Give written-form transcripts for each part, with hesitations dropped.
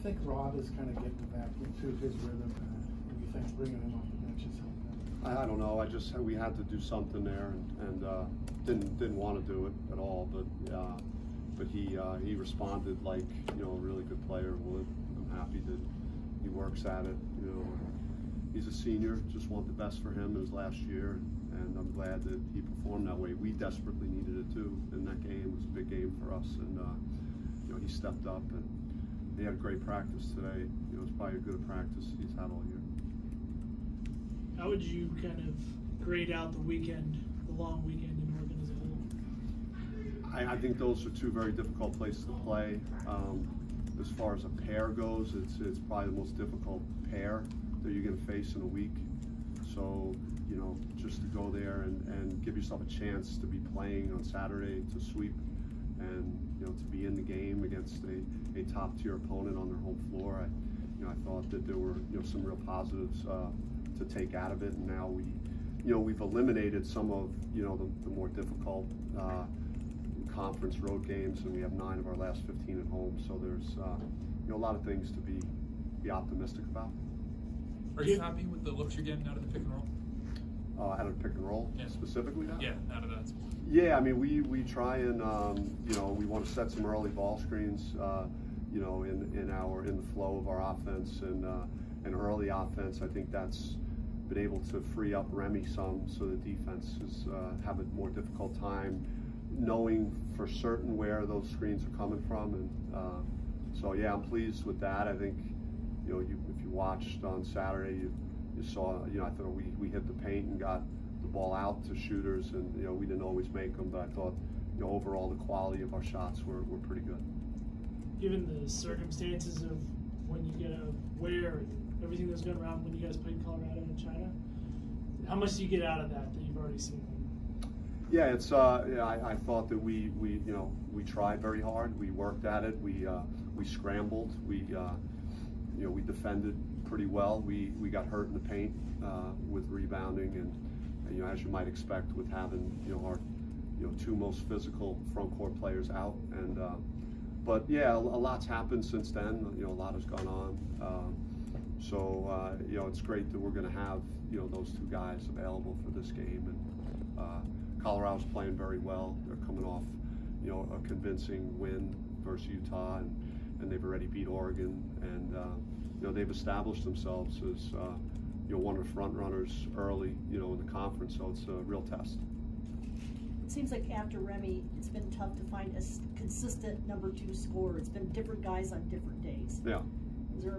think Rob is kind of getting back into his rhythm, and you think bringing him off the bench has helped him? I don't know. We had to do something there, and didn't want to do it at all. But he responded like a really good player would. I'm happy that he works at it. He's a senior. Just want the best for him in his last year, and I'm glad that he performed that way. We desperately needed it too in that game. It was a big game for us, and he stepped up, and he had a great practice today. It was probably as good a practice he's had all year. How would you kind of grade out the weekend, the long weekend in Oregon as a whole? I think those are two very difficult places to play. As far as a pair goes, it's probably the most difficult pair that you're going to face in a week. So, just to go there and give yourself a chance to be playing on Saturday, to sweep, and to be in the game against a top-tier opponent on their home floor. I thought that there were some real positives to take out of it, and now we've eliminated some of the more difficult conference road games, and we have 9 of our last 15 at home. So there's a lot of things to be optimistic about. Are you happy with the looks you're getting out of the pick and roll? Out of the pick and roll, yeah. Specifically now? Yeah, out of that. Yeah, I mean, we try and we want to set some early ball screens, in the flow of our offense and early offense. I think that's been able to free up Remy some, so the defenses have a more difficult time knowing for certain where those screens are coming from, and so yeah, I'm pleased with that. I think if you watched on Saturday, you saw I thought we hit the paint and got the ball out to shooters, and we didn't always make them, but I thought overall the quality of our shots were pretty good. Given the circumstances of when you get a wear, everything that's going around when you guys played Colorado and China, how much do you get out of that you've already seen? Yeah, it's I thought that we tried very hard. We worked at it. We scrambled. We defended pretty well. We got hurt in the paint with rebounding, and as you might expect with having our 2 most physical front court players out, and but yeah, a lot's happened since then. A lot has gone on. So it's great that we're going to have those 2 guys available for this game, and Colorado's playing very well. They're coming off a convincing win versus Utah, and they've already beat Oregon, and they've established themselves as one of the front runners early in the conference. So it's a real test. It seems like after Remy, it's been tough to find a consistent number 2 scorer. It's been different guys on different days. Yeah. Is there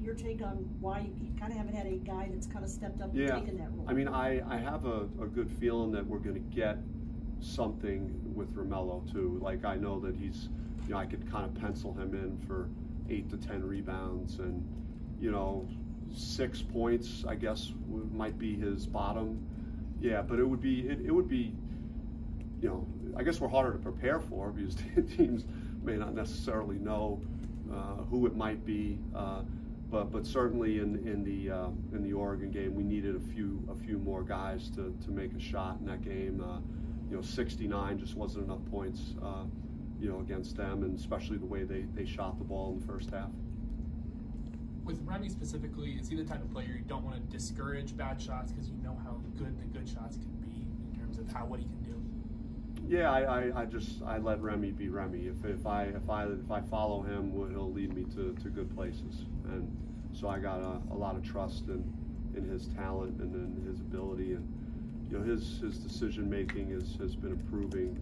your take on why you kind of haven't had a guy that's kind of stepped up and taken that role? I mean, I have a good feeling that we're going to get something with Romello too. Like, I know that he's, I could kind of pencil him in for 8 to 10 rebounds, and 6 points, I guess, might be his bottom. Yeah, but it would be, I guess we're harder to prepare for because teams may not necessarily know who it might be. But certainly in the Oregon game, we needed a few more guys to make a shot in that game. 69 just wasn't enough points, against them, and especially the way they shot the ball in the first half. With Remy specifically, is he the type of player you don't want to discourage bad shots because you know how good the good shots can be in terms of what he can do? Yeah, I let Remy be Remy. If I follow him, he'll lead me to good places, and so I got a lot of trust in his talent and in his ability, and his decision making has been improving,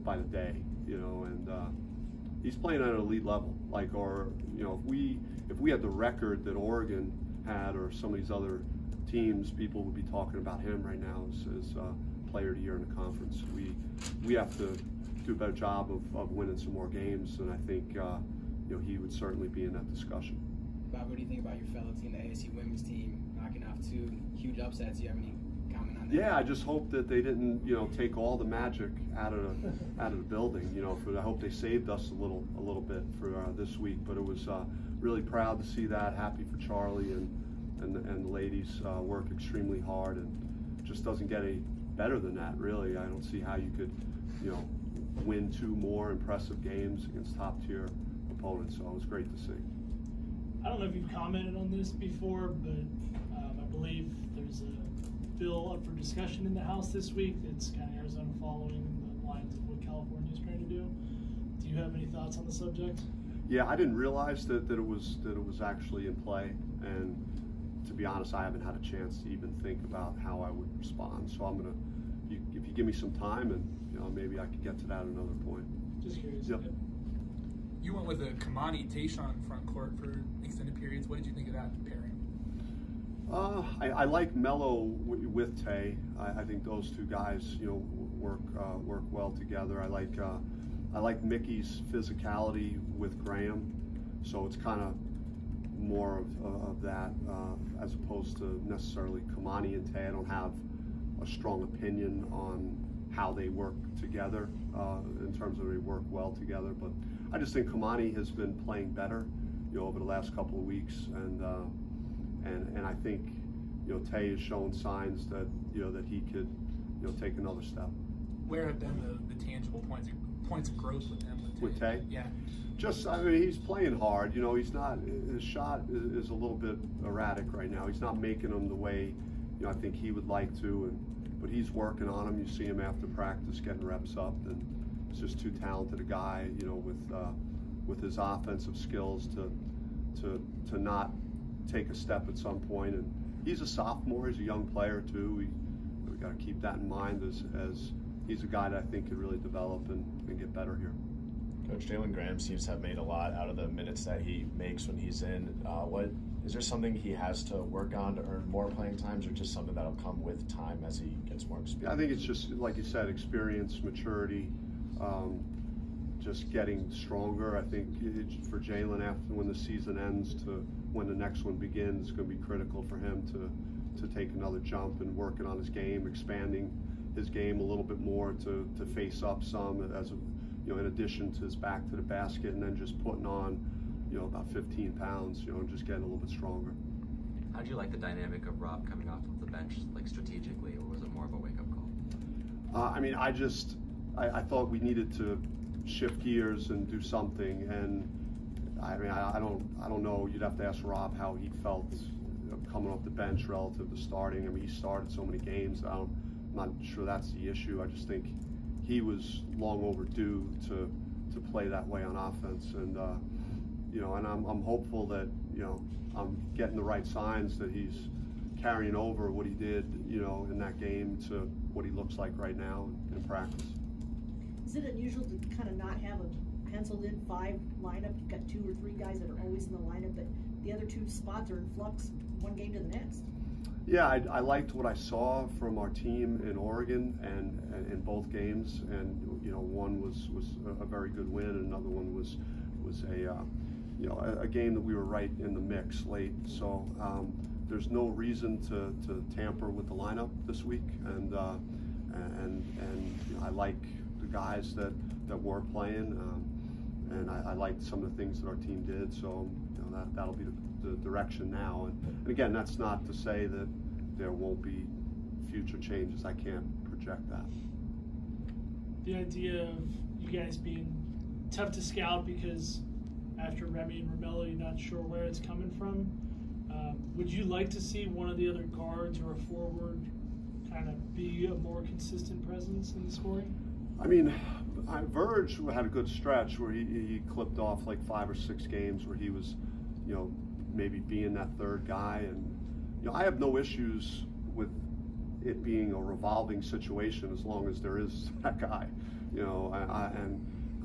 by the day, and he's playing at an elite level. Like, or if we had the record that Oregon had or some of these other teams, people would be talking about him right now as player of the year in the conference. We have to do a better job of winning some more games, and I think he would certainly be in that discussion. Bob, what do you think about your fellow team, the ASU women's team, knocking off 2 huge upsets? Do you have any comment on that? Yeah, I just hope that they didn't take all the magic out of the building. I hope they saved us a little bit for this week. But it was really proud to see that. Happy for Charlie and the ladies work extremely hard, and just doesn't get any better than that, really. I don't see how you could win 2 more impressive games against top tier opponent. So it was great to see. I don't know if you've commented on this before, but I believe there's a bill up for discussion in the House this week that's kind of Arizona following the lines of what California is trying to do. Do you have any thoughts on the subject? Yeah, I didn't realize that it was actually in play, and to be honest, I haven't had a chance to even think about how I would respond. So I'm gonna, if you give me some time, and maybe I could get to that at another point. Just curious. Yep. You went with a Kamani Tayshaun front court for extended periods. What did you think of that pairing? I like Melo with Tay. I think those two guys, work well together. I like Mickey's physicality with Graham, so it's kind of more of that as opposed to necessarily Kamani and Tay. I don't have a strong opinion on how they work together in terms of they work well together, but I just think Kamani has been playing better, over the last couple of weeks, and I think Tay has shown signs that that he could take another step. Where have been the tangible points of growth with him? With Tay? Yeah. Just, I mean, he's playing hard. He's not, his shot is a little bit erratic right now. He's not making them the way, I think he would like to, but he's working on them. You see him after practice getting reps up, and he's just too talented a guy, with his offensive skills to not take a step at some point. And he's a sophomore. He's a young player too. We got to keep that in mind as he's a guy that I think could really develop and get better here. Coach, Jalen Graham seems to have made a lot out of the minutes that he makes when he's in. Is there something he has to work on to earn more playing times, or just something that'll come with time as he gets more experience? I think it's just, like you said, experience, maturity, just getting stronger. I think for Jalen, after when the season ends to when the next one begins, it's going to be critical for him to take another jump and working on his game, expanding his game a little bit more to face up some as in addition to his back to the basket, and then just putting on about 15 pounds, and just getting a little bit stronger. How do you like the dynamic of Rob coming off of the bench, like strategically, or was it more of a wake-up call? I mean, I thought we needed to shift gears and do something, and I mean, I don't know. You'd have to ask Rob how he felt coming off the bench relative to starting. I mean, he started so many games. I'm not sure that's the issue. I just think he was long overdue to play that way on offense, and and I'm hopeful that I'm getting the right signs that he's carrying over what he did in that game to what he looks like right now in practice. Is it unusual to kind of not have a penciled-in 5 lineup? You've got 2 or 3 guys that are always in the lineup, but the other 2 spots are in flux one game to the next. Yeah, I liked what I saw from our team in Oregon and in both games, and one was a very good win, and another one was a game that we were right in the mix late. So there's no reason to tamper with the lineup this week, and I like the guys that were playing, and I liked some of the things that our team did. So that'll be the direction now. And again, that's not to say that there won't be future changes. I can't project that. The idea of you guys being tough to scout because after Remy and Romello, you're not sure where it's coming from. Would you like to see one of the other guards or a forward kind of be a more consistent presence in the scoring? I mean, Verge had a good stretch where he clipped off like 5 or 6 games where he was, maybe being that third guy, and I have no issues with it being a revolving situation as long as there is that guy,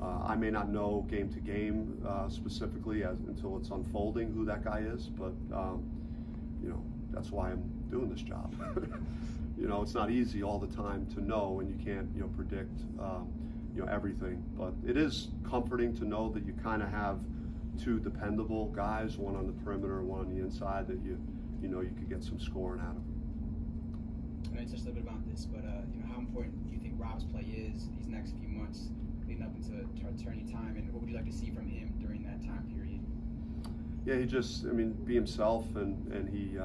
I may not know game to game specifically until it's unfolding who that guy is, but that's why I'm doing this job. It's not easy all the time to know, and you can't predict everything, but it is comforting to know that you kind of have 2 dependable guys, one on the perimeter, one on the inside, that you could get some scoring out of. I know you touched a little bit about this, but how important do you think Rob's play is these next few months leading up into tourney time, and what would you like to see from him during that time period? Yeah, he just, be himself, and he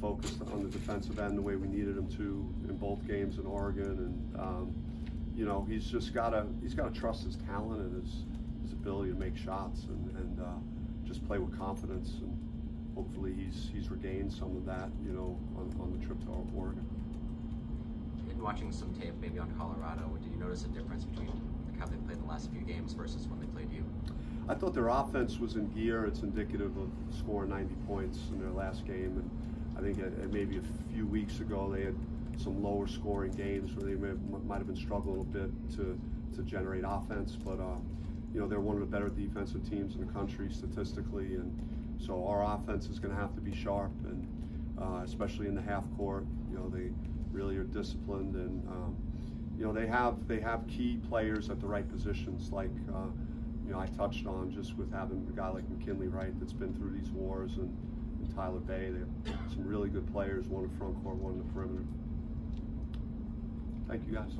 focused on the defensive end the way we needed him to in both games in Oregon, and he's got to trust his talent and his his ability to make shots and just play with confidence. And hopefully he's regained some of that, you know, on the trip to Oregon. In watching some tape, maybe on Colorado, did you notice a difference between how they played the last few games versus when they played you? I thought their offense was in gear. It's indicative of scoring 90 points in their last game, and I think maybe a few weeks ago they had some lower scoring games where they might have been struggling a bit to generate offense, but you know, they're one of the better defensive teams in the country statistically, and so our offense is going to have to be sharp, and especially in the half court. You know, they really are disciplined, and you know, they have key players at the right positions, like you know, I touched on just with having a guy like McKinley, right, that's been through these wars, and Tyler Bay. They have some really good players, one in front court, one in the perimeter. Thank you, guys.